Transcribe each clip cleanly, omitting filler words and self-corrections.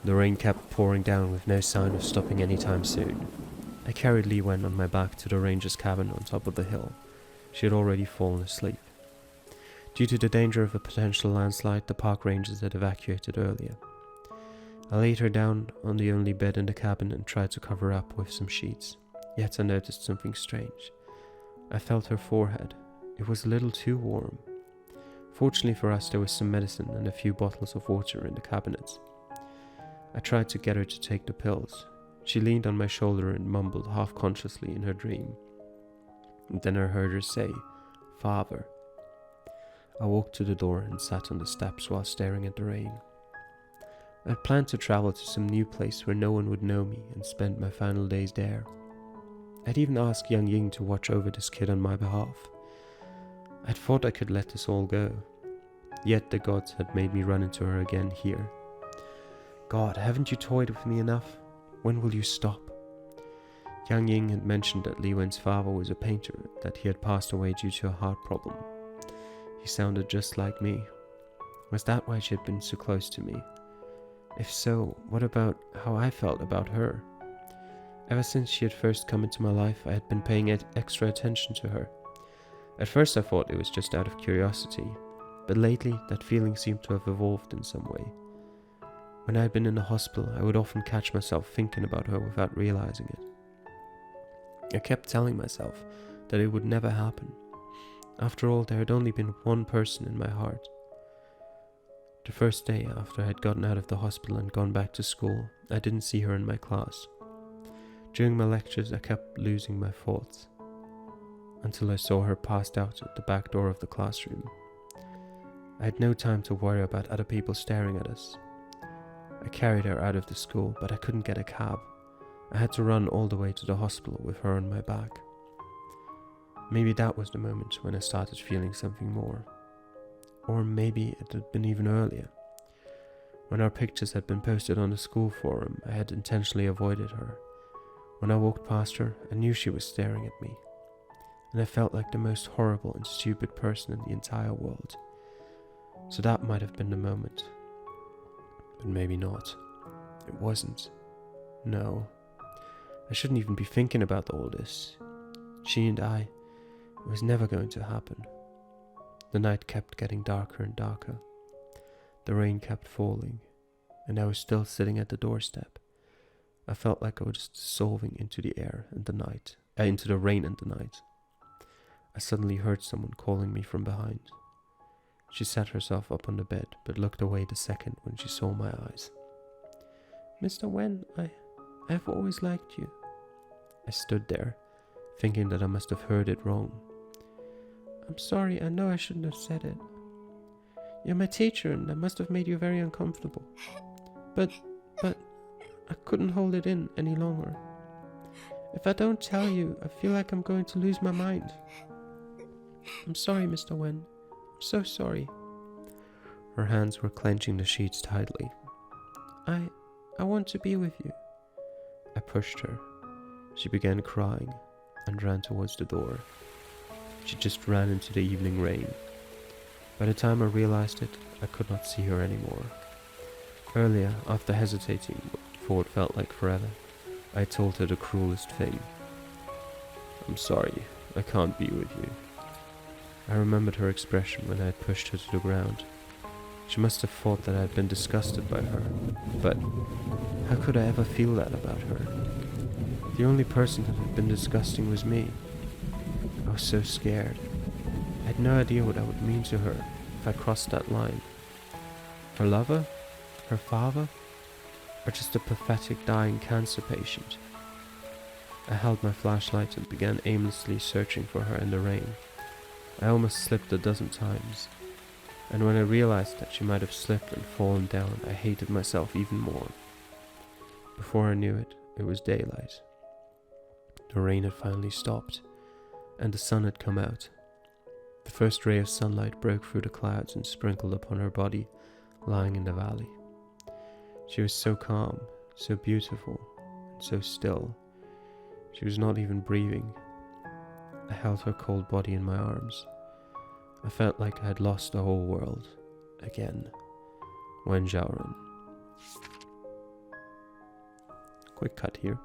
The rain kept pouring down with no sign of stopping anytime soon. I carried Lee Wen on my back to the ranger's cabin on top of the hill. She had already fallen asleep. Due to the danger of a potential landslide, the park rangers had evacuated earlier. I laid her down on the only bed in the cabin and tried to cover her up with some sheets. Yet I noticed something strange. I felt her forehead. It was a little too warm. Fortunately for us, there was some medicine and a few bottles of water in the cabinets. I tried to get her to take the pills. She leaned on my shoulder and mumbled half-consciously in her dream. And then I heard her say, "Father." I walked to the door and sat on the steps while staring at the rain. I had planned to travel to some new place where no one would know me and spend my final days there. I'd even asked Yang Ying to watch over this kid on my behalf. I'd thought I could let this all go. Yet the gods had made me run into her again here. God, haven't you toyed with me enough? When will you stop? Yang Ying had mentioned that Li Wen's father was a painter, that he had passed away due to a heart problem. He sounded just like me. Was that why she had been so close to me? If so, what about how I felt about her? Ever since she had first come into my life, I had been paying extra attention to her. At first I thought it was just out of curiosity, but lately that feeling seemed to have evolved in some way. When I had been in the hospital, I would often catch myself thinking about her without realizing it. I kept telling myself that it would never happen. After all, there had only been one person in my heart. The first day after I had gotten out of the hospital and gone back to school, I didn't see her in my class. During my lectures, I kept losing my thoughts, until I saw her passed out at the back door of the classroom. I had no time to worry about other people staring at us. I carried her out of the school, but I couldn't get a cab. I had to run all the way to the hospital with her on my back. Maybe that was the moment when I started feeling something more. Or maybe it had been even earlier. When our pictures had been posted on the school forum, I had intentionally avoided her. When I walked past her, I knew she was staring at me. And I felt like the most horrible and stupid person in the entire world. So that might have been the moment. But maybe not. It wasn't. No. I shouldn't even be thinking about all this. She and I, it was never going to happen. The night kept getting darker and darker. The rain kept falling, and I was still sitting at the doorstep. I felt like I was dissolving into the air and the night, into the rain and the night. I suddenly heard someone calling me from behind. She sat herself up on the bed, but looked away the second when she saw my eyes. "Mr. Wen, I've always liked you." I stood there, thinking that I must have heard it wrong. "I'm sorry, I know I shouldn't have said it. You're my teacher and I must have made you very uncomfortable. But I couldn't hold it in any longer. If I don't tell you, I feel like I'm going to lose my mind. I'm sorry, Mr. Wen. I'm so sorry." Her hands were clenching the sheets tightly. I want to be with you." I pushed her. She began crying and ran towards the door. She just ran into the evening rain. By the time I realized it, I could not see her anymore. Earlier, after hesitating for what felt like forever, I told her the cruelest thing. "I'm sorry, I can't be with you." I remembered her expression when I had pushed her to the ground. She must have thought that I had been disgusted by her, but how could I ever feel that about her? The only person that had been disgusting was me. I was so scared. I had no idea what that would mean to her if I crossed that line. Her lover? Her father? Or just a pathetic dying cancer patient? I held my flashlight and began aimlessly searching for her in the rain. I almost slipped a dozen times, and when I realized that she might have slipped and fallen down, I hated myself even more. Before I knew it, it was daylight. The rain had finally stopped, and the sun had come out. The first ray of sunlight broke through the clouds and sprinkled upon her body, lying in the valley. She was so calm, so beautiful, and so still. She was not even breathing. I held her cold body in my arms. I felt like I had lost the whole world, again. Wen Zhaoren. quick cut here.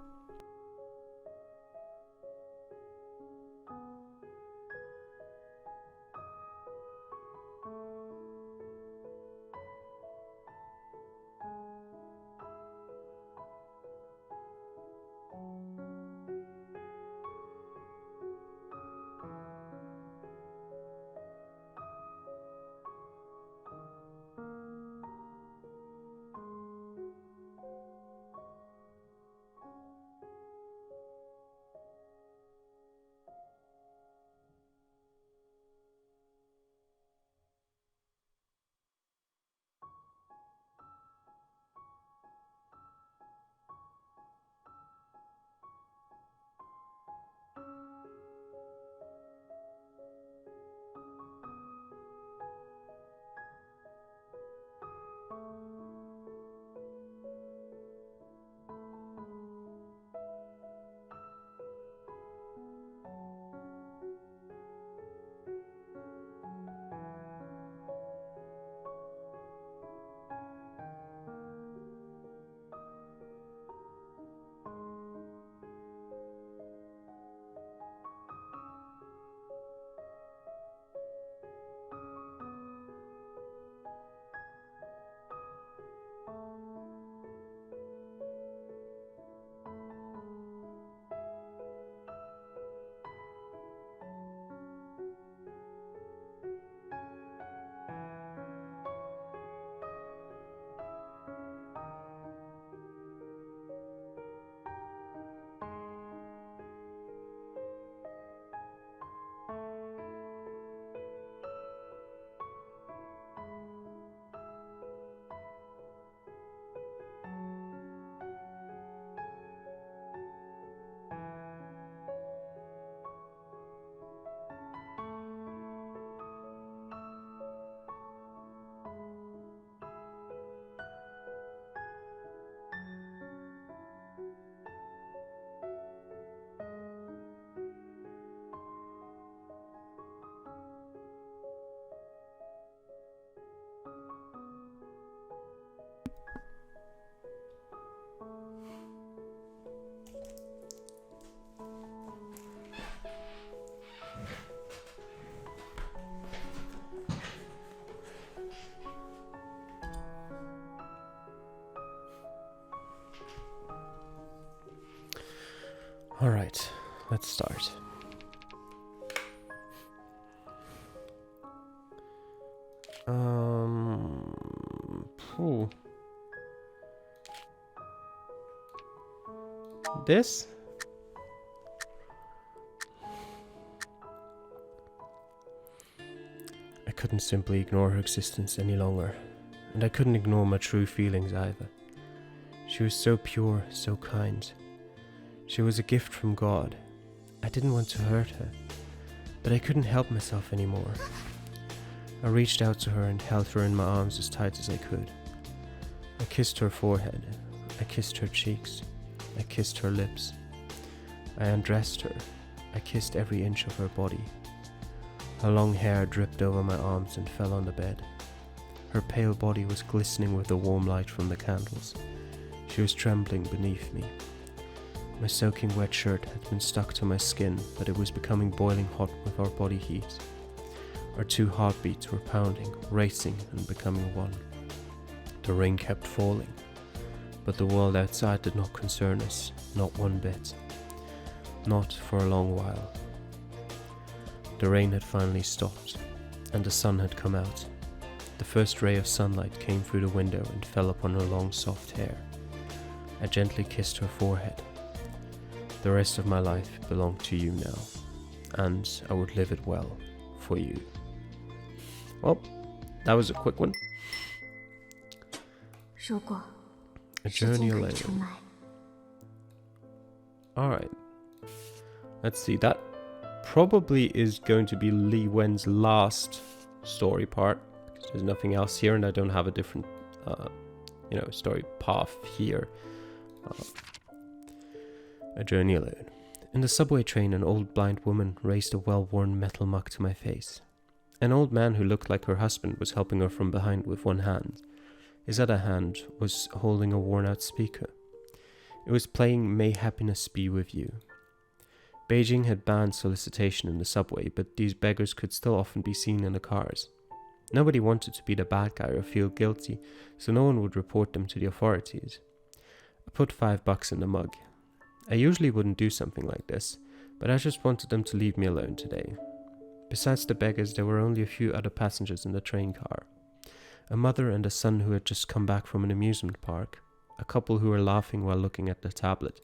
Alright, let's start. This? I couldn't simply ignore her existence any longer, and I couldn't ignore my true feelings either. She was so pure, so kind. She was a gift from God. I didn't want to hurt her, but I couldn't help myself anymore. I reached out to her and held her in my arms as tight as I could. I kissed her forehead. I kissed her cheeks. I kissed her lips. I undressed her. I kissed every inch of her body. Her long hair dripped over my arms and fell on the bed. Her pale body was glistening with the warm light from the candles. She was trembling beneath me. My soaking wet shirt had been stuck to my skin, but it was becoming boiling hot with our body heat. Our two heartbeats were pounding, racing, and becoming one. The rain kept falling, but the world outside did not concern us, not one bit. Not for a long while. The rain had finally stopped, and the sun had come out. The first ray of sunlight came through the window and fell upon her long soft hair. I gently kissed her forehead. The rest of my life belonged to you now, and I would live it well for you. Well, that was a quick one. A journey alone. Alright. Let's see, that probably is going to be Li Wen's last story part, because there's nothing else here and I don't have a different, story path here. A journey alone. In the subway train, an old blind woman raised a well-worn metal mug to my face. An old man who looked like her husband was helping her from behind with one hand. His other hand was holding a worn-out speaker. It was playing May Happiness Be With You. Beijing had banned solicitation in the subway, but these beggars could still often be seen in the cars. Nobody wanted to be the bad guy or feel guilty, so no one would report them to the authorities. I put $5 in the mug. I usually wouldn't do something like this, but I just wanted them to leave me alone today. Besides the beggars, there were only a few other passengers in the train car. A mother and a son who had just come back from an amusement park, a couple who were laughing while looking at their tablet,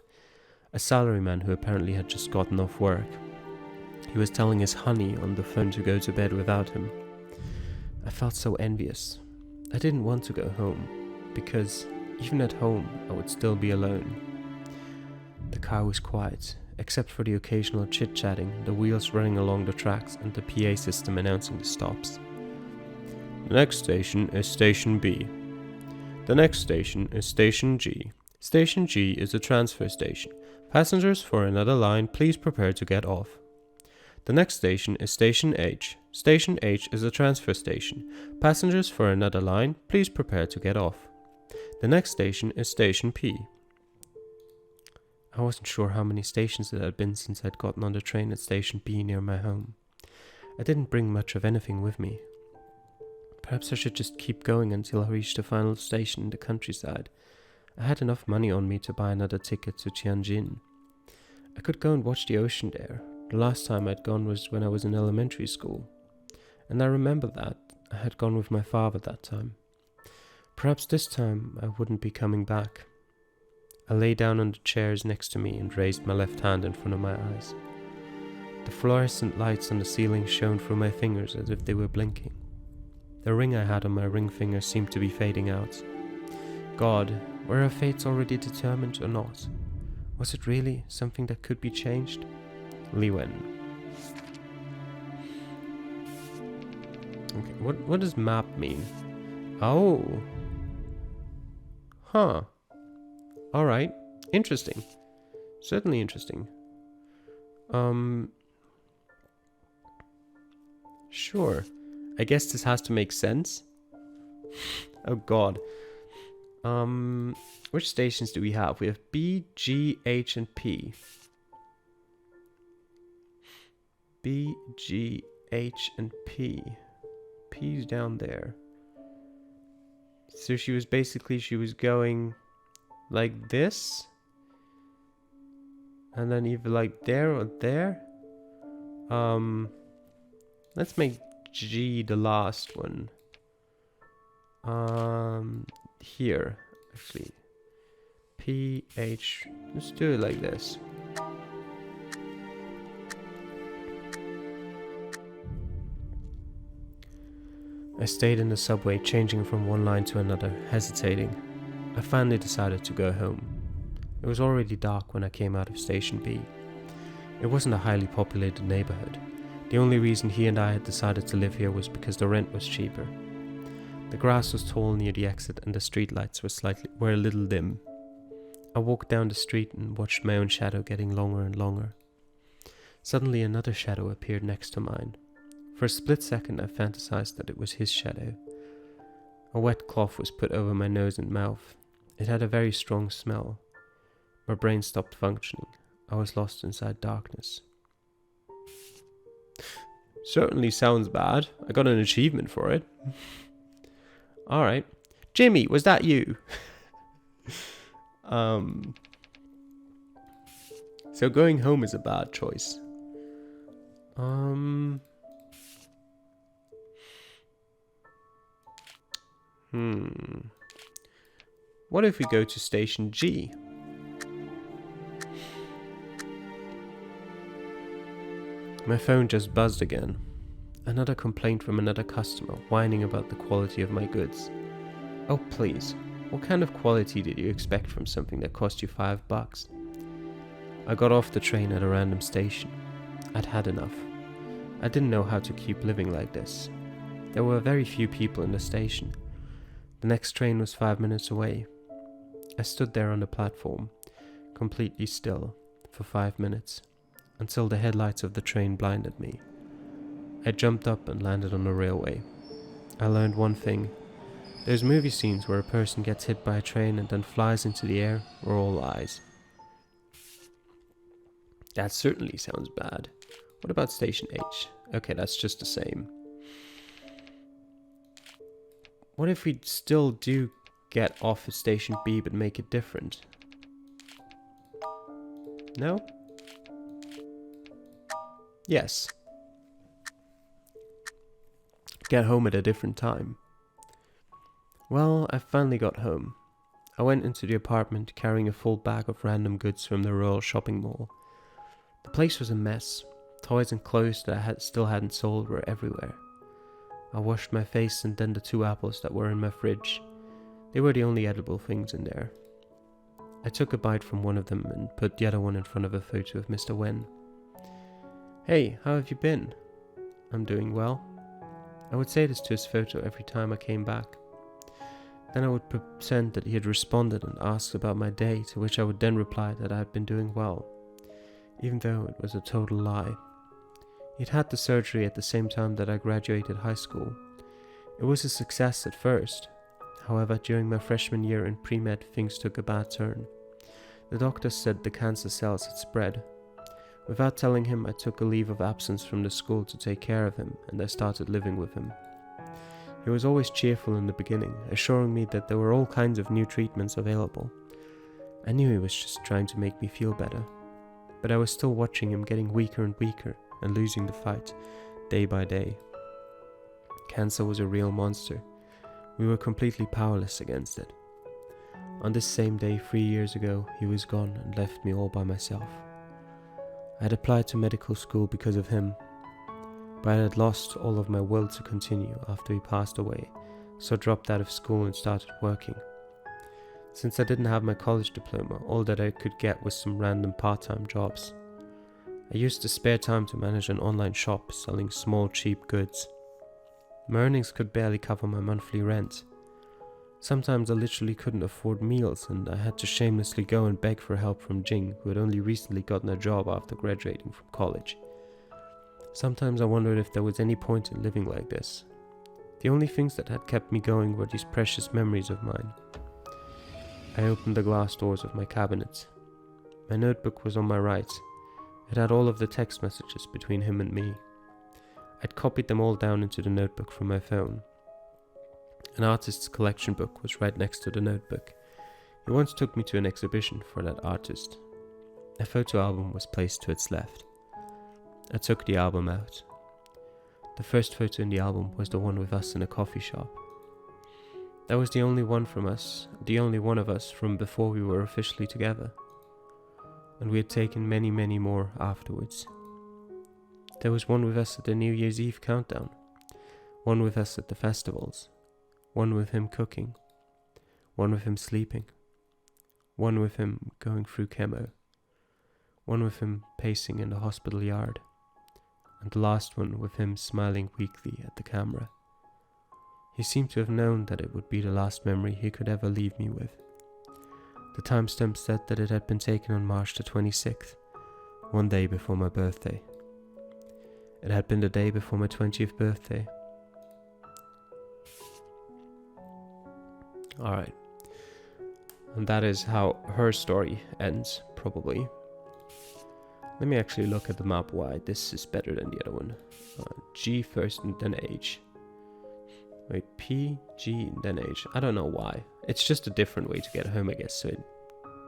a salaryman who apparently had just gotten off work. He was telling his honey on the phone to go to bed without him. I felt so envious. I didn't want to go home, because even at home I would still be alone. The car was quiet, except for the occasional chit-chatting, the wheels running along the tracks, and the PA system announcing the stops. The next station is Station B. The next station is Station G. Station G is a transfer station. Passengers for another line, please prepare to get off. The next station is Station H. Station H is a transfer station. Passengers for another line, please prepare to get off. The next station is Station P. I wasn't sure how many stations it had been since I'd gotten on the train at Station B near my home. I didn't bring much of anything with me. Perhaps I should just keep going until I reached the final station in the countryside. I had enough money on me to buy another ticket to Tianjin. I could go and watch the ocean there. The last time I'd gone was when I was in elementary school. And I remember that. I had gone with my father that time. Perhaps this time I wouldn't be coming back. I lay down on the chairs next to me and raised my left hand in front of my eyes. The fluorescent lights on the ceiling shone through my fingers as if they were blinking. The ring I had on my ring finger seemed to be fading out. God, were our fates already determined or not? Was it really something that could be changed? Li Wen. Okay, what does map mean? Oh. Huh. Alright. Interesting. Certainly interesting. Sure. I guess this has to make sense. Oh god. Which stations do we have? We have B, G, H, and P. B, G, H, and P. P's down there. So she was going like this. And then either like there or there. Let's make G the last one. Here, actually. P, H. Let's do it like this. I stayed in the subway, changing from one line to another, hesitating. I finally decided to go home. It was already dark when I came out of Station B. It wasn't a highly populated neighborhood. The only reason he and I had decided to live here was because the rent was cheaper. The grass was tall near the exit and the streetlights were a little dim. I walked down the street and watched my own shadow getting longer and longer. Suddenly another shadow appeared next to mine. For a split second I fantasized that it was his shadow. A wet cloth was put over my nose and mouth. It had a very strong smell. My brain stopped functioning. I was lost inside darkness. Certainly sounds bad. I got an achievement for it. Alright. Jimmy, was that you? So going home is a bad choice. What if we go to Station G? My phone just buzzed again. Another complaint from another customer, whining about the quality of my goods. Oh please, what kind of quality did you expect from something that cost you $5? I got off the train at a random station. I'd had enough. I didn't know how to keep living like this. There were very few people in the station. The next train was 5 minutes away. I stood there on the platform, completely still, for 5 minutes, until the headlights of the train blinded me. I jumped up and landed on the railway. I learned one thing. Those movie scenes where a person gets hit by a train and then flies into the air were all lies. That certainly sounds bad. What about Station H? Okay, that's just the same. What if we still do get off at Station B but make it different? No? Yes. Get home at a different time. Well, I finally got home. I went into the apartment carrying a full bag of random goods from the rural shopping mall. The place was a mess. Toys and clothes that I still hadn't sold were everywhere. I washed my face and then the 2 apples that were in my fridge. They were the only edible things in there. I took a bite from one of them and put the other one in front of a photo of Mr. Wen. "Hey, how have you been?" "I'm doing well." I would say this to his photo every time I came back. Then I would pretend that he had responded and asked about my day, to which I would then reply that I had been doing well, even though it was a total lie. He'd had the surgery at the same time that I graduated high school. It was a success at first. However, during my freshman year in pre-med, things took a bad turn. The doctor said the cancer cells had spread. Without telling him, I took a leave of absence from the school to take care of him, and I started living with him. He was always cheerful in the beginning, assuring me that there were all kinds of new treatments available. I knew he was just trying to make me feel better, but I was still watching him getting weaker and weaker and losing the fight, day by day. Cancer was a real monster. We were completely powerless against it. On this same day 3 years ago, he was gone and left me all by myself. I had applied to medical school because of him, but I had lost all of my will to continue after he passed away, so I dropped out of school and started working. Since I didn't have my college diploma, all that I could get was some random part-time jobs. I used the spare time to manage an online shop selling small cheap goods. My earnings could barely cover my monthly rent. Sometimes I literally couldn't afford meals and I had to shamelessly go and beg for help from Jing, who had only recently gotten a job after graduating from college. Sometimes I wondered if there was any point in living like this. The only things that had kept me going were these precious memories of mine. I opened the glass doors of my cabinet. My notebook was on my right. It had all of the text messages between him and me. I'd copied them all down into the notebook from my phone. An artist's collection book was right next to the notebook. He once took me to an exhibition for that artist. A photo album was placed to its left. I took the album out. The first photo in the album was the one with us in a coffee shop. That was the only one of us from before we were officially together. And we had taken many, many more afterwards. There was one with us at the New Year's Eve countdown, one with us at the festivals, one with him cooking, one with him sleeping, one with him going through chemo, one with him pacing in the hospital yard, and the last one with him smiling weakly at the camera. He seemed to have known that it would be the last memory he could ever leave me with. The timestamp said that it had been taken on March the 26th, one day before my birthday. It had been the day before my 20th birthday. Alright. And that is how her story ends, probably. Let me actually look at the map why this is better than the other one. G first and then H. Wait, P, G, and then H. I don't know why. It's just a different way to get home, I guess, so it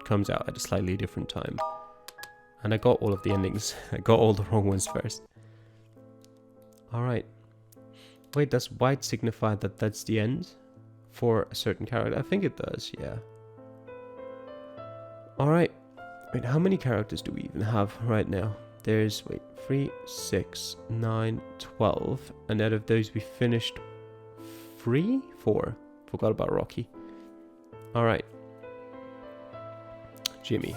comes out at a slightly different time. And I got all of the endings. I got all the wrong ones first. Alright. Wait, does white signify that that's the end for a certain character? I think it does, yeah. Alright. Wait, how many characters do we even have right now? There's, 3, 6, 9, 12. And out of those we finished 4. Forgot about Rocky. Alright. Jimmy.